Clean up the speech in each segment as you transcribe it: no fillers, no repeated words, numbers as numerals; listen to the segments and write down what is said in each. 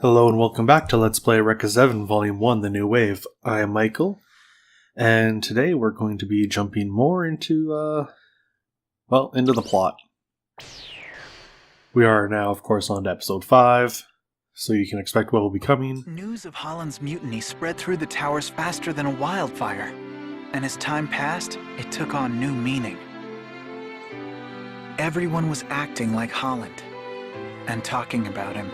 Hello and welcome back to Let's Play Eureka 7 Volume 1, The New Wave. I am Michael, and today we're going to be jumping more into, into the plot. We are now, of course, on to Episode 5, so you can expect what will be coming. News of Holland's mutiny spread through the towers faster than a wildfire, and as time passed, it took on new meaning. Everyone was acting like Holland, and talking about him.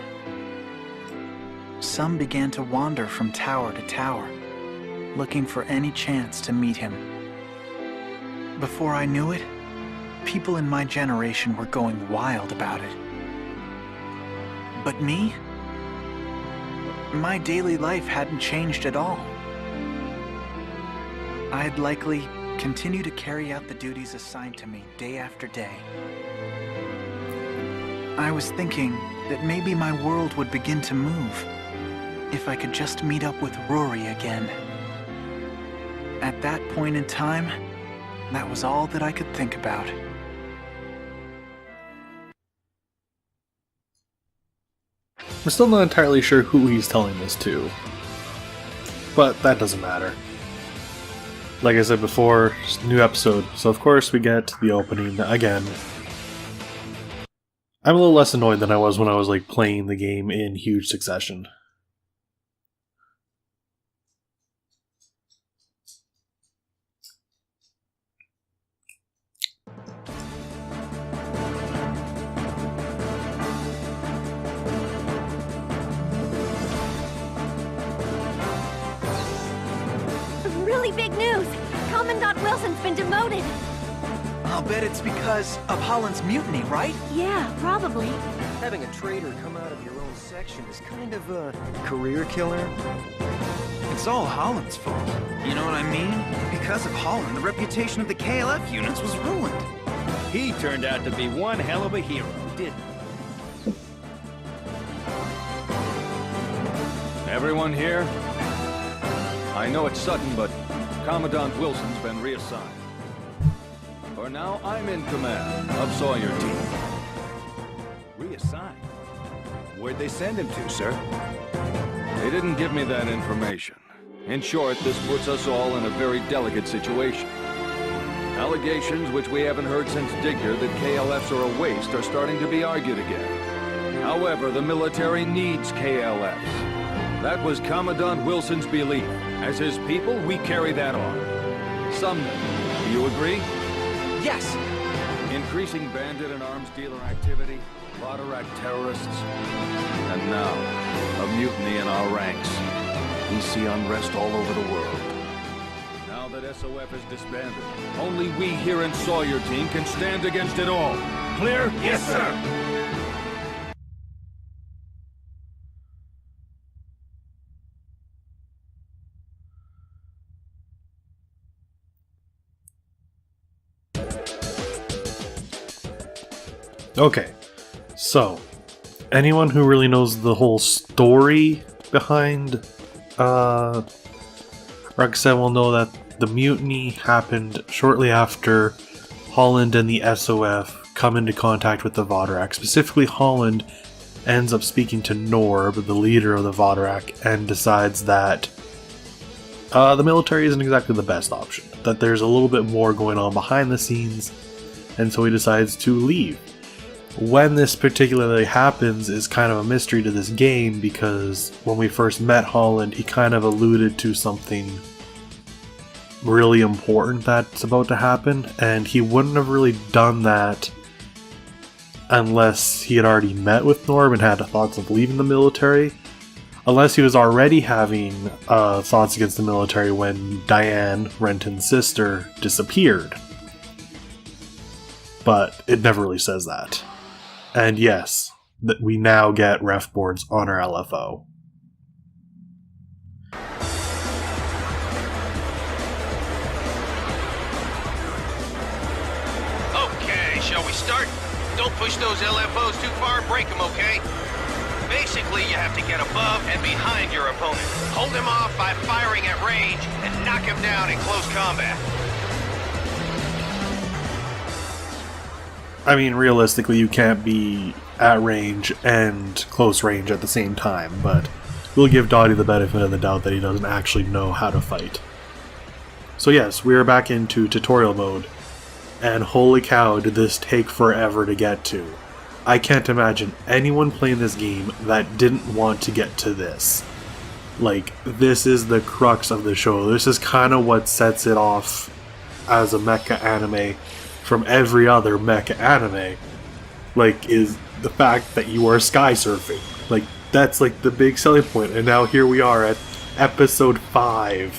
Some began to wander from tower to tower, looking for any chance to meet him. Before I knew it, people in my generation were going wild about it. But me? My daily life hadn't changed at all. I'd likely continue to carry out the duties assigned to me day after day. I was thinking that maybe my world would begin to move if I could just meet up with Rory again. At that point in time, that was all that I could think about. We're still not entirely sure who he's telling this to, but that doesn't matter. Like I said before, it's a new episode, so of course we get the opening again. I'm a little less annoyed than I was when I was playing the game in huge succession. Really big news! Commandant Wilson's been demoted! I'll bet it's because of Holland's mutiny, right? Yeah, probably. Having a traitor come out of your own section is kind of a career killer. It's all Holland's fault. You know what I mean? Because of Holland, the reputation of the KLF units was ruined. He turned out to be one hell of a hero, didn't he? Everyone here? I know it's sudden, but Commandant Wilson's been reassigned. For now, I'm in command of Sawyer team. Reassigned? Where'd they send him to, sir? They didn't give me that information. In short, this puts us all in a very delicate situation. Allegations, which we haven't heard since Digger, that KLFs are a waste, are starting to be argued again. However, the military needs KLFs. That was Commandant Wilson's belief. As his people, we carry that on. Someday. Do you agree? Yes! Increasing bandit and arms dealer activity, Vodarac terrorists, and now, a mutiny in our ranks. We see unrest all over the world. Now that SOF is disbanded, only we here in Sawyer team can stand against it all. Clear? Yes, sir! Okay, so, anyone who really knows the whole story behind Eureka 7 will know that the mutiny happened shortly after Holland and the SOF come into contact with the Vodarac. Specifically, Holland ends up speaking to Norb, the leader of the Vodarac, and decides that the military isn't exactly the best option, that there's a little bit more going on behind the scenes, and so he decides to leave. When this particularly happens is kind of a mystery to this game, because when we first met Holland, he kind of alluded to something really important that's about to happen, and he wouldn't have really done that unless he had already met with Norb and had thoughts of leaving the military, unless he was already having thoughts against the military when Diane, Renton's sister, disappeared. But it never really says that. And yes, that we now get ref boards on our LFO. Okay, shall we start? Don't push those LFOs too far and break them, okay? Basically, you have to get above and behind your opponent. Hold him off by firing at range and knock him down in close combat. I mean, realistically, you can't be at range and close range at the same time, but we'll give Dottie the benefit of the doubt that he doesn't actually know how to fight. So yes, we are back into tutorial mode, and holy cow, did this take forever to get to. I can't imagine anyone playing this game that didn't want to get to this. Like, this is the crux of the show. This is kind of what sets it off as a mecha anime from every other mecha anime. Like, is the fact that you are sky surfing. Like, that's like the big selling point. And now here we are at episode 5.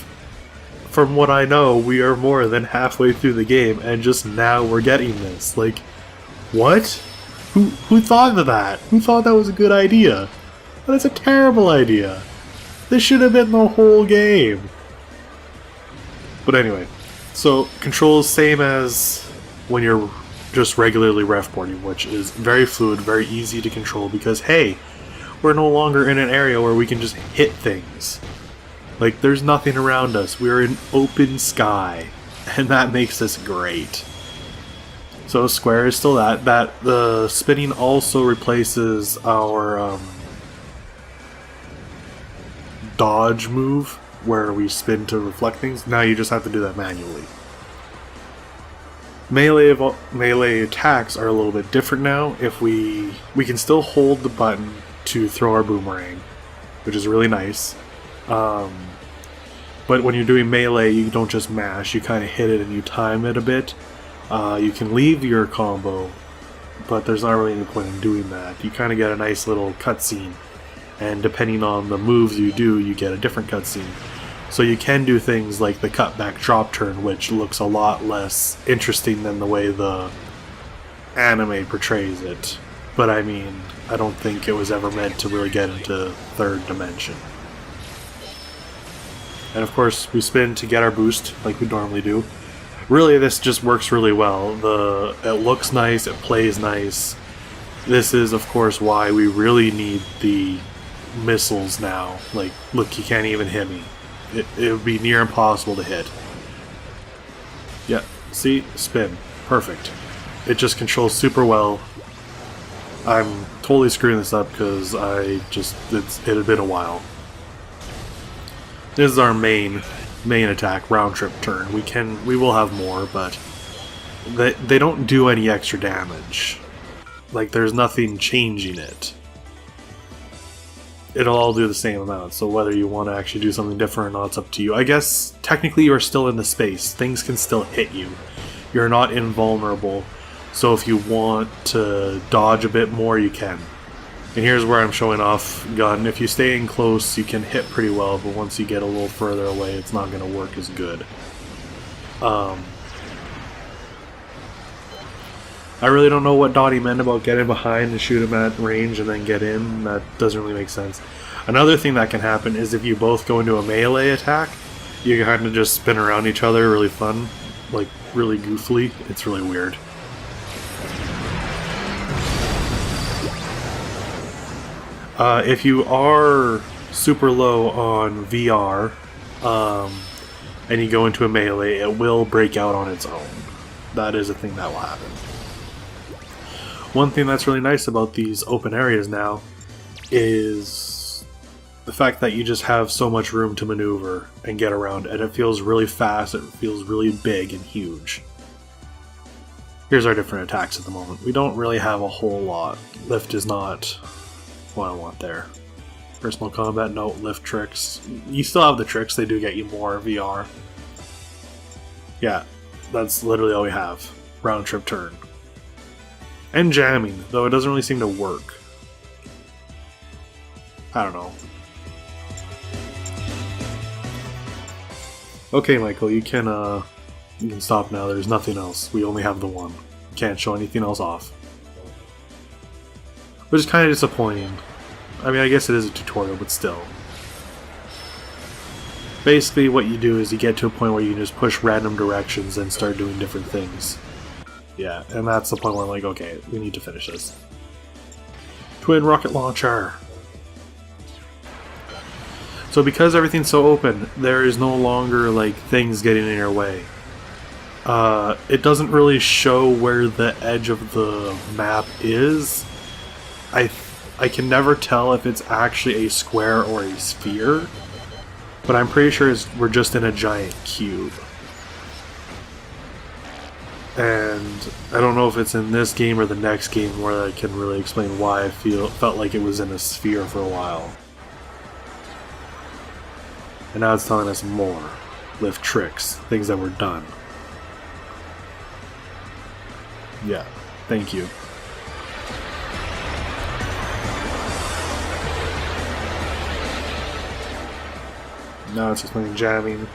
From what I know, we are more than halfway through the game, and just now we're getting this. Like, what? Who thought of that? Who thought that was a good idea? That's a terrible idea. This should have been the whole game. But anyway, so controls same as when you're just regularly ref boarding, which is very fluid, very easy to control because, hey, we're no longer in an area where we can just hit things. Like, there's nothing around us. We're in open sky, and that makes this great. So square is still that. The spinning also replaces our dodge move, where we spin to reflect things. Now you just have to do that manually. Melee attacks are a little bit different now. If we can still hold the button to throw our boomerang, which is really nice. But when you're doing melee, you don't just mash, you kind of hit it and you time it a bit. You can leave your combo, but there's not really any point in doing that. You kind of get a nice little cutscene, and depending on the moves you do, you get a different cutscene. So you can do things like the cutback drop turn, which looks a lot less interesting than the way the anime portrays it. But I mean, I don't think it was ever meant to really get into third dimension. And of course, we spin to get our boost, like we normally do. Really, this just works really well. It looks nice, it plays nice. This is, of course, why we really need the missiles now. Like, look, you can't even hit me. It would be near impossible to hit. Yeah, see? Spin. Perfect. It just controls super well. I'm totally screwing this up because it had been a while. This is our main attack, round trip turn. We will have more, but they don't do any extra damage. Like, there's nothing changing it. It'll all do the same amount, so whether you want to actually do something different or not, it's up to you. I guess technically you're still in the space. Things can still hit you. You're not invulnerable, so if you want to dodge a bit more, you can. And here's where I'm showing off gun. If you stay in close, you can hit pretty well, but once you get a little further away, it's not going to work as good. I really don't know what Dottie meant about getting behind and shoot him at range and then get in. That doesn't really make sense. Another thing that can happen is if you both go into a melee attack, you kind of just spin around each other really fun, like really goofily. It's really weird. If you are super low on VR and you go into a melee, it will break out on its own. That is a thing that will happen. One thing that's really nice about these open areas now is the fact that you just have so much room to maneuver and get around, and it feels really fast, it feels really big and huge. Here's our different attacks at the moment. We don't really have a whole lot. Lift is not what I want there. Personal combat, no. Lift tricks. You still have the tricks, they do get you more VR. Yeah, that's literally all we have. Round trip turn. And jamming, though it doesn't really seem to work. I don't know. Okay, Michael, you can stop now. There's nothing else. We only have the one. Can't show anything else off. Which is kind of disappointing. I mean, I guess it is a tutorial, but still. Basically, what you do is you get to a point where you can just push random directions and start doing different things. Yeah, and that's the point where I'm like, okay, we need to finish this. Twin rocket launcher! So because everything's so open, there is no longer, like, things getting in your way. It doesn't really show where the edge of the map is. I can never tell if it's actually a square or a sphere, but I'm pretty sure we're just in a giant cube. And I don't know if it's in this game or the next game where I can really explain why I felt like it was in a sphere for a while. And now it's telling us more. Lift tricks, things that were done. Yeah, thank you. Now it's explaining jamming.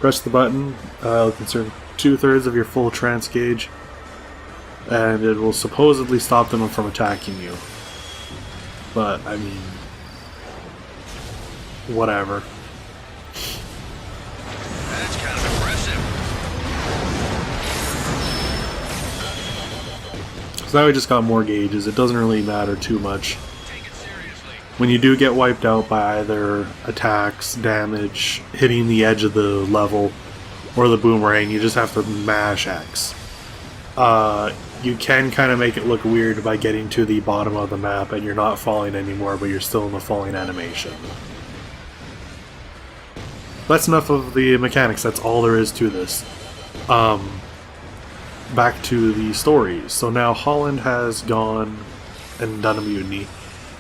Press the button, it'll consume 2/3 of your full trance gauge, and it will supposedly stop them from attacking you. But, I mean, whatever. That's kind of impressive. So now we just got more gauges. It doesn't really matter too much. Take it seriously. When you do get wiped out by either attacks, damage, hitting the edge of the level, or the boomerang, you just have to mash X. You can kind of make it look weird by getting to the bottom of the map and you're not falling anymore, but you're still in the falling animation. That's enough of the mechanics, that's all there is to this. Back to the story. So now Holland has gone and done a mutiny.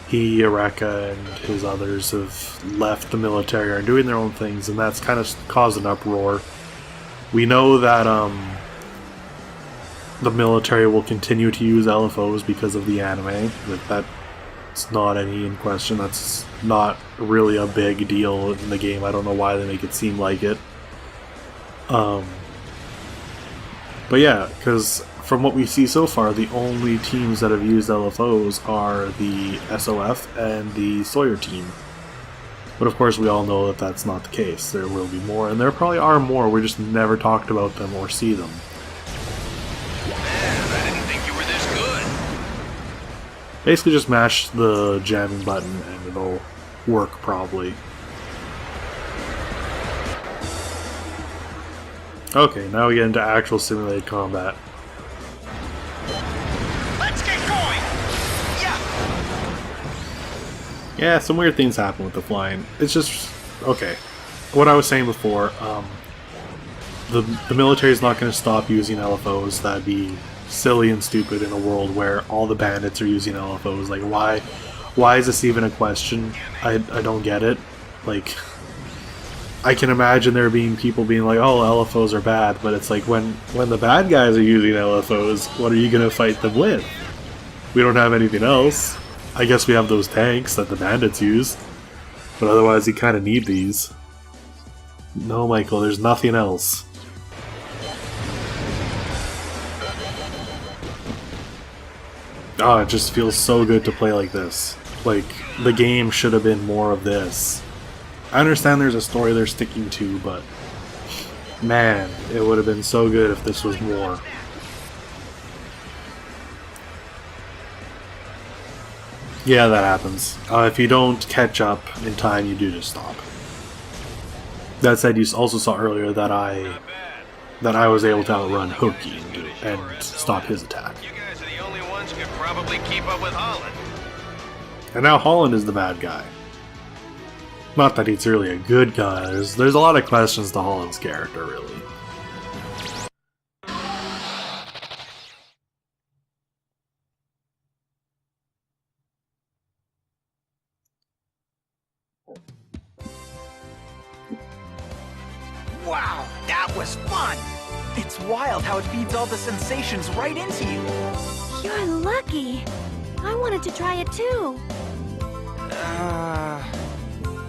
He, Eureka, and his others have left the military, are doing their own things, and that's kind of caused an uproar. We know that the military will continue to use LFOs because of the anime. That's not any in question. That's not really a big deal in the game. I don't know why they make it seem like it. But yeah, because from what we see so far, the only teams that have used LFOs are the SOF and the Sawyer team. But of course we all know that that's not the case. There will be more, and there probably are more, we just never talked about them or see them. Man, I didn't think you were this good. Basically just mash the jamming button and it'll work probably. Okay, now we get into actual simulated combat. Let's get going! Yeah! Yeah, some weird things happen with the flying. It's just... okay. What I was saying before, the military is not going to stop using LFOs. That'd be silly and stupid in a world where all the bandits are using LFOs. Like, why is this even a question? I don't get it. Like, I can imagine there being people being like, oh, LFOs are bad, but it's like, when the bad guys are using LFOs, what are you going to fight them with? We don't have anything else. I guess we have those tanks that the bandits use, but otherwise you kind of need these. No, Michael, there's nothing else. Oh, it just feels so good to play like this. Like, the game should have been more of this. I understand there's a story they're sticking to, but man, it would have been so good if this was more. Yeah, that happens. If you don't catch up in time, you do just stop. That said, you also saw earlier that I was able to outrun Hookie and stop his attack. You guys are the only ones who could probably keep up with Holland. And now Holland is the bad guy. Not that he's really a good guy. There's a lot of questions to Holland's character, really. Wow, that was fun! It's wild how it feeds all the sensations right into you. You're lucky. I wanted to try it too.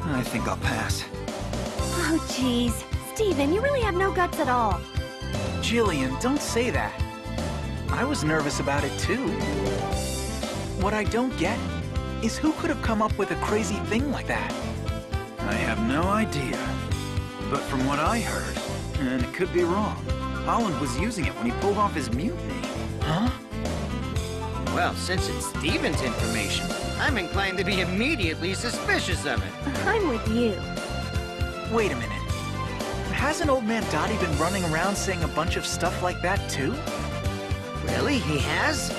I think I'll pass. Oh, jeez. Steven, you really have no guts at all. Jillian, don't say that. I was nervous about it too. What I don't get is who could have come up with a crazy thing like that? I have no idea. But from what I heard, and it could be wrong, Holland was using it when he pulled off his mutiny. Huh? Well, since it's Steven's information, I'm inclined to be immediately suspicious of it. I'm with you. Wait a minute. hasn't Old Man Dottie been running around saying a bunch of stuff like that too? Really? He has?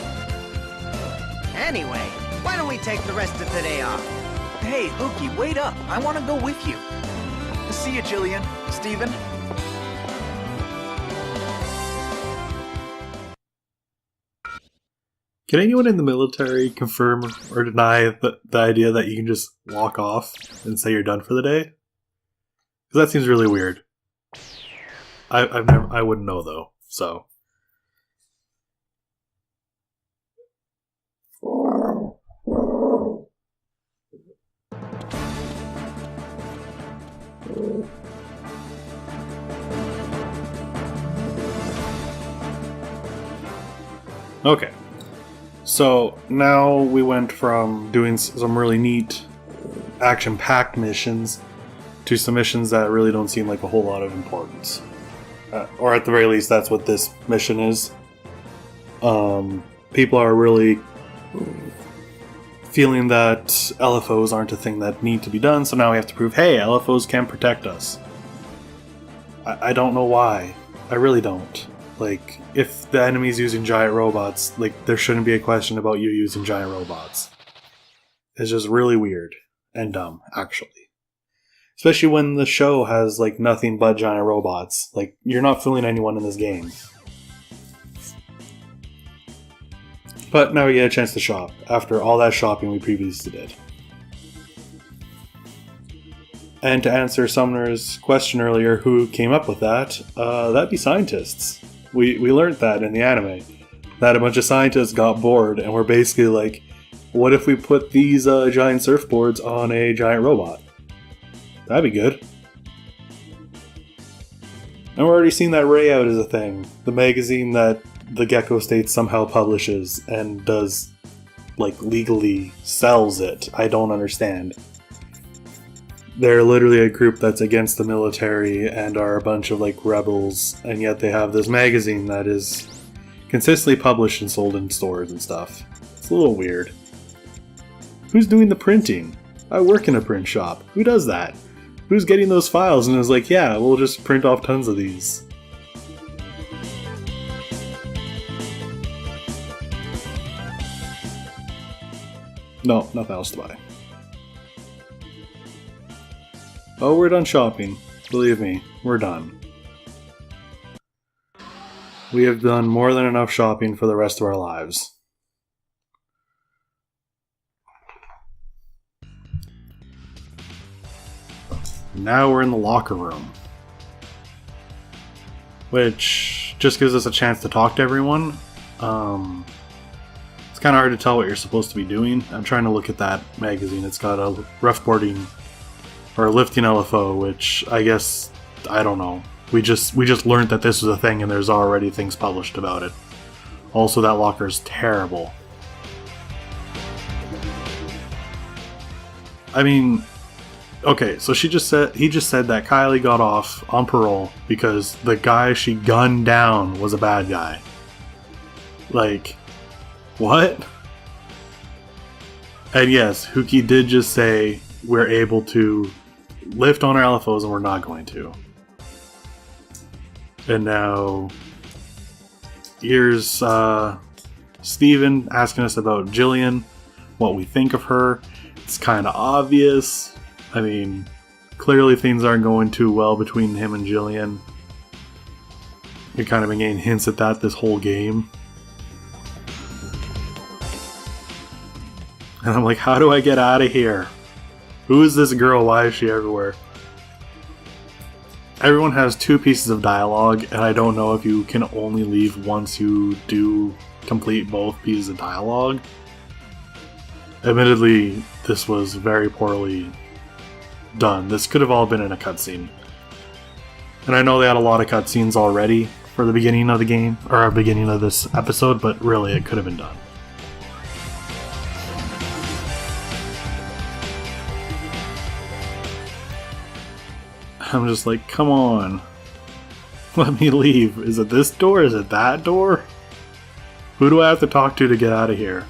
Anyway, why don't we take the rest of today off? Hey, Hookie, wait up. I want to go with you. See you, Jillian. Steven. Can anyone in the military confirm or deny the idea that you can just walk off and say you're done for the day? Because that seems really weird. I wouldn't know though, so. Okay. So now we went from doing some really neat action-packed missions to some missions that really don't seem like a whole lot of importance. Or at the very least, that's what this mission is. People are really feeling that LFOs aren't a thing that need to be done, so now we have to prove, hey, LFOs can protect us. I don't know why. I really don't. Like, if the enemy's using giant robots, like, there shouldn't be a question about you using giant robots. It's just really weird and dumb, actually. Especially when the show has, like, nothing but giant robots. Like, you're not fooling anyone in this game. But now we get a chance to shop, after all that shopping we previously did. And to answer Sumner's question earlier, who came up with that, that'd be scientists. We learned that in the anime. That a bunch of scientists got bored and were basically like, what if we put these giant surfboards on a giant robot? That'd be good. And we're already seeing that Rayout as a thing. The magazine that the Gecko State somehow publishes and does, like, legally sells it. I don't understand. They're literally a group that's against the military and are a bunch of, like, rebels, and yet they have this magazine that is consistently published and sold in stores and stuff. It's a little weird. Who's doing the printing? I work in a print shop. Who does that? Who's getting those files and is like, yeah, we'll just print off tons of these? No, nothing else to buy. Oh, we're done shopping. Believe me, we're done. We have done more than enough shopping for the rest of our lives. Now we're in the locker room. Which just gives us a chance to talk to everyone. It's kind of hard to tell what you're supposed to be doing. I'm trying to look at that magazine. It's got a roughboarding or lifting LFO, which I guess, I don't know. We just learned that this was a thing and there's already things published about it. Also, that locker is terrible. I mean, okay, so he just said that Kylie got off on parole because the guy she gunned down was a bad guy. Like, what? And yes, Hookie did just say we're able to lift on our LFOs and we're not going to. And now here's Steven asking us about Jillian, what we think of her. It's kind of obvious. I mean, clearly things aren't going too well between him and Jillian. We've kind of been getting hints at that this whole game. And I'm like, how do I get out of here? Who is this girl? Why is she everywhere? Everyone has 2 pieces of dialogue, and I don't know if you can only leave once you do complete both pieces of dialogue. Admittedly, this was very poorly done. This could have all been in a cutscene. And I know they had a lot of cutscenes already for the beginning of the game, or beginning of this episode, but really it could have been done. I'm just like, come on. Let me leave. Is it this door? Is it that door? Who do I have to talk to get out of here?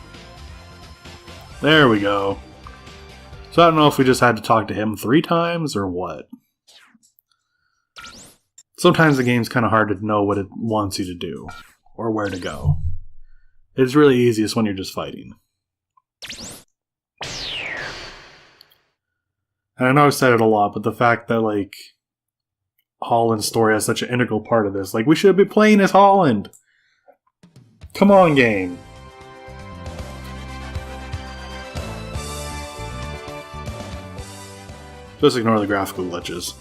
There we go. So I don't know if we just had to talk to him 3 times or what. sometimes the game's kind of hard to know what it wants you to do, or where to go. It's really easiest when you're just fighting. And I know I've said it a lot, but the fact that, like, Holland's story has such an integral part of this. Like, we should be playing as Holland! Come on, game! Just ignore the graphical glitches.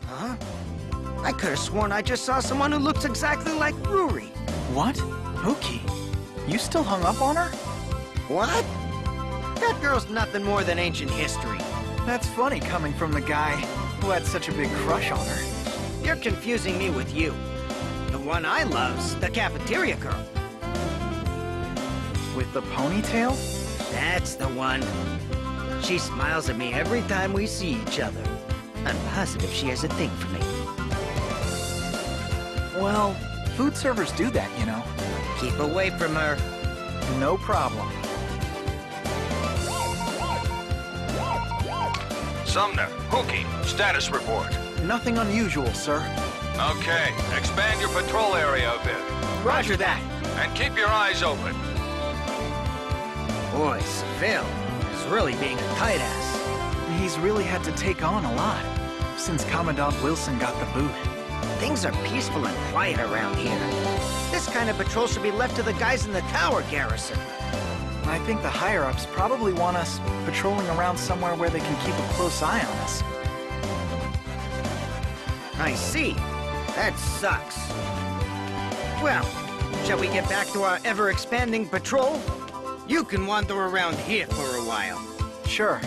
Huh? I could have sworn I just saw someone who looks exactly like Ruri. What? Mookie? You still hung up on her? What? That girl's nothing more than ancient history. That's funny coming from the guy who had such a big crush on her. You're confusing me with you. The one I love's the cafeteria girl. With the ponytail? That's the one. She smiles at me every time we see each other. I'm positive she has a thing for me. Well, food servers do that, you know. Keep away from her. No problem. Sumner, Hookie, status report. Nothing unusual, sir. Okay, expand your patrol area a bit. Roger that. And keep your eyes open. Boy, Seville is really being a tight ass. He's really had to take on a lot since Commandant Wilson got the boot. Things are peaceful and quiet around here. This kind of patrol should be left to the guys in the tower garrison. I think the higher-ups probably want us patrolling around somewhere where they can keep a close eye on us. I see. That sucks. Well, shall we get back to our ever-expanding patrol? You can wander around here for a while. Sure.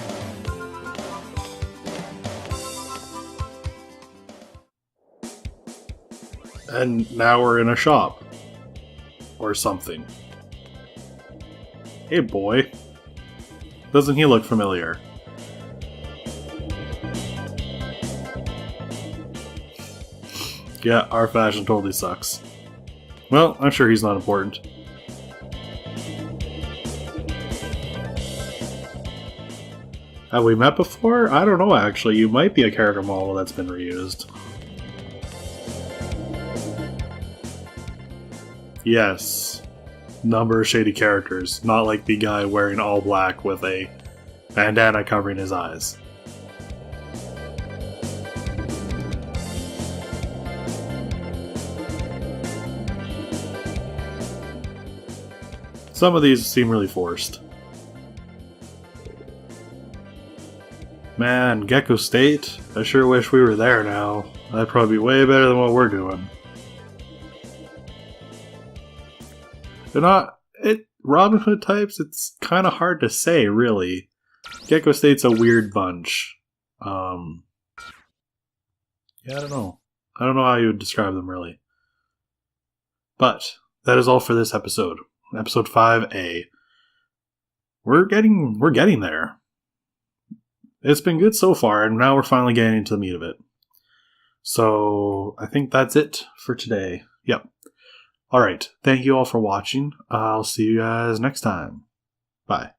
And now we're in a shop. Or something. Hey boy. Doesn't he look familiar? Yeah, our fashion totally sucks. Well, I'm sure he's not important. Have we met before? I don't know actually. You might be a character model that's been reused. Yes. Number of shady characters. Not like the guy wearing all black with a bandana covering his eyes. Some of these seem really forced. Man, Gecko State? I sure wish we were there now. That'd probably be way better than what we're doing. They're not... Robin Hood types, it's kind of hard to say, really. Gecko State's a weird bunch. Yeah, I don't know. I don't know how you would describe them, really. But, that is all for this episode. Episode 5A. We're getting there. It's been good so far, and now we're finally getting into the meat of it. So, I think that's it for today. Yep. Alright, thank you all for watching. I'll see you guys next time. Bye.